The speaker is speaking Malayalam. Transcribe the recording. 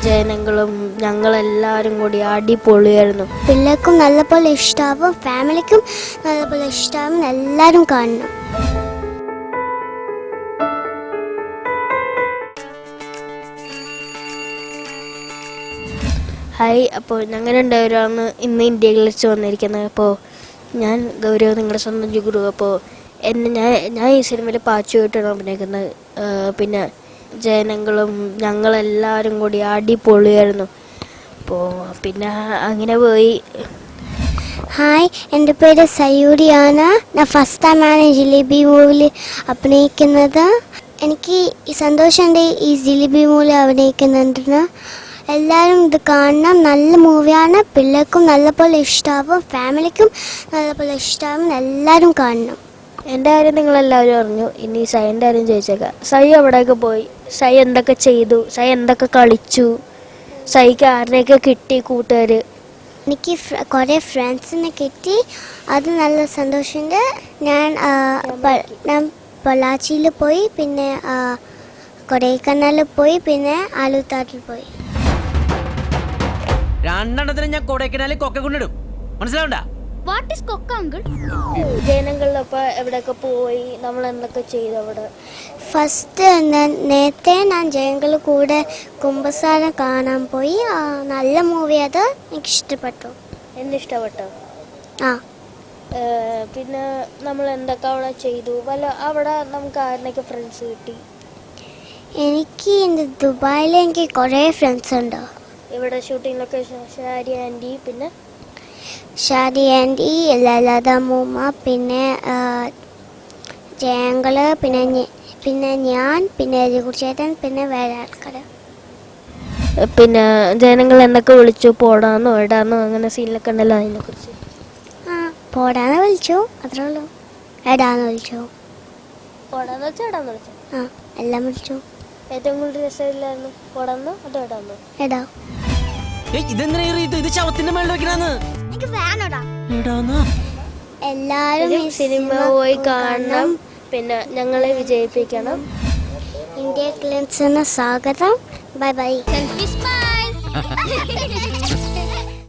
ജനങ്ങളും ഞങ്ങളെല്ലാവരും കൂടി അടിപൊളിയായിരുന്നു. പിള്ളേർക്കും നല്ലപോലെ ഇഷ്ടമാവും, ഫാമിലിക്കും നല്ലപോലെ ഇഷ്ടമാവും, എല്ലാവരും കാണണം. ഹായ്, അപ്പോൾ ഞങ്ങൾ രണ്ടുപേരാണ് ഇന്ന് ഇന്ത്യയിൽ വെച്ച് വന്നിരിക്കുന്നത്. അപ്പോൾ ഞാൻ ഗൗരവ്, നിങ്ങളുടെ സ്വന്തം ജുഗുരു. അപ്പോൾ ഞാൻ ഈ സിനിമയിൽ പാച്ചുമായിട്ടാണ് അഭിനയിക്കുന്നത്. പിന്നെ ജനങ്ങളും ഞങ്ങളെല്ലാവരും കൂടി അടിപൊളിയായിരുന്നു. അപ്പോൾ പിന്നെ അങ്ങനെ പോയി. ഹായ്, എൻ്റെ പേര് സയൂരിയാണ്. ഞാൻ ഫസ്റ്റ് ടൈമാണ് ജിലേബി മൂവിൽ അഭിനയിക്കുന്നത്. എനിക്ക് ഈ സന്തോഷമുണ്ട് ഈ ജിലേബി മൂവിൽ അഭിനയിക്കുന്നുണ്ടെന്ന്. എല്ലാവരും ഇത് കാണണം, നല്ല മൂവിയാണ്, പിള്ളേർക്കും നല്ലപോലെ ഇഷ്ടമാവും, ഫാമിലിക്കും നല്ലപോലെ ഇഷ്ടമാവും, എല്ലാവരും കാണണം. എൻ്റെ കാര്യം നിങ്ങളെല്ലാവരും അറിഞ്ഞു. ഇനി സൈൻ്റെ കാര്യം ചോദിച്ചേക്കാം. സൈ എവിടെയൊക്കെ പോയി, സൈ എന്തൊക്കെ ചെയ്തു, സൈ എന്തൊക്കെ കളിച്ചു, സൈക്ക് ആരിനെയൊക്കെ കിട്ടി കൂട്ടുകാർ? എനിക്ക് കുറേ ഫ്രണ്ട്സിനെ കിട്ടി, അത് നല്ല സന്തോഷമുണ്ട്. ഞാൻ പൊള്ളാച്ചിയിൽ പോയി, പിന്നെ കൊടൈക്കനാലിൽ പോയി, പിന്നെ ആലുത്താട്ടിൽ പോയി. രണ്ടെണ്ണത്തിന് ഞാൻ കൊടൈക്കനാലിൽ കൊക്ക കൊണ്ടിടും, മനസ്സിലാവണ്ട? വാട്ട് ഈസ് കൊക്ക അങ്കിൾ? ജനങ്ങളിലപ്പോൾ എവിടെയൊക്കെ പോയി, നമ്മൾ എന്തൊക്കെ ചെയ്തു അവിടെ? ഫസ്റ്റ് നേരത്തെ ഞാൻ ജയങ്കളുടെ കൂടെ കുംഭസാരം കാണാൻ പോയി. നല്ല മൂവി, അത് എനിക്ക് ഇഷ്ടപ്പെട്ടു. എന്നിഷ്ടപ്പെട്ടോ? ആ. പിന്നെ നമ്മൾ എന്തൊക്കെ അവിടെ ചെയ്തു? അവിടെ നമുക്ക് ആരിനൊക്കെ ഫ്രണ്ട്സ് കിട്ടി? എനിക്ക് ദുബായിൽ എനിക്ക് കുറേ ഫ്രണ്ട്സ് ഉണ്ട്. ഇവിടെ ഷൂട്ടിംഗ് ലൊക്കേഷൻ ഷാരി ആൻറ്റി, പിന്നെ ഷാരി ആൻറ്റി, ലളിത മൂമ്മ, പിന്നെ ജയങ്കള്, പിന്നെ ഞാൻ, പിന്നെ രഘുചേതൻ, പിന്നെ വേറെ ആൾക്കാർ. പിന്നെ ജനങ്ങൾ എന്തൊക്കെ വിളിച്ചു? പോടാന്നോ എടാന്നോ അങ്ങനെ സീനിലൊക്കെ ഉണ്ടല്ലോ, അതിനെക്കുറിച്ച്? പോടാന്ന് വിളിച്ചു, അത്രേ ഉള്ളൂ. എടാന്ന് വിളിച്ചു. പോടാന്ന് വെച്ചാൽ എടാന്ന് വിളിച്ചു? എല്ലാം വിളിച്ചു. ഏറ്റവും കൂടുതൽ രസമില്ലായിരുന്നു പോടാന്നോ അതോ എടാന്നോ? എടാ. ഇത് ശവത്തിന്റെ മേളിൽ വെക്കണന്ന്. എല്ലാരും സിനിമ പോയി കാണണം, പിന്നെ ഞങ്ങളെ വിജയിപ്പിക്കണം. ഇന്ത്യ ക്ലിൻസിന് സ്വാഗതം. Bye bye. Selfie smile.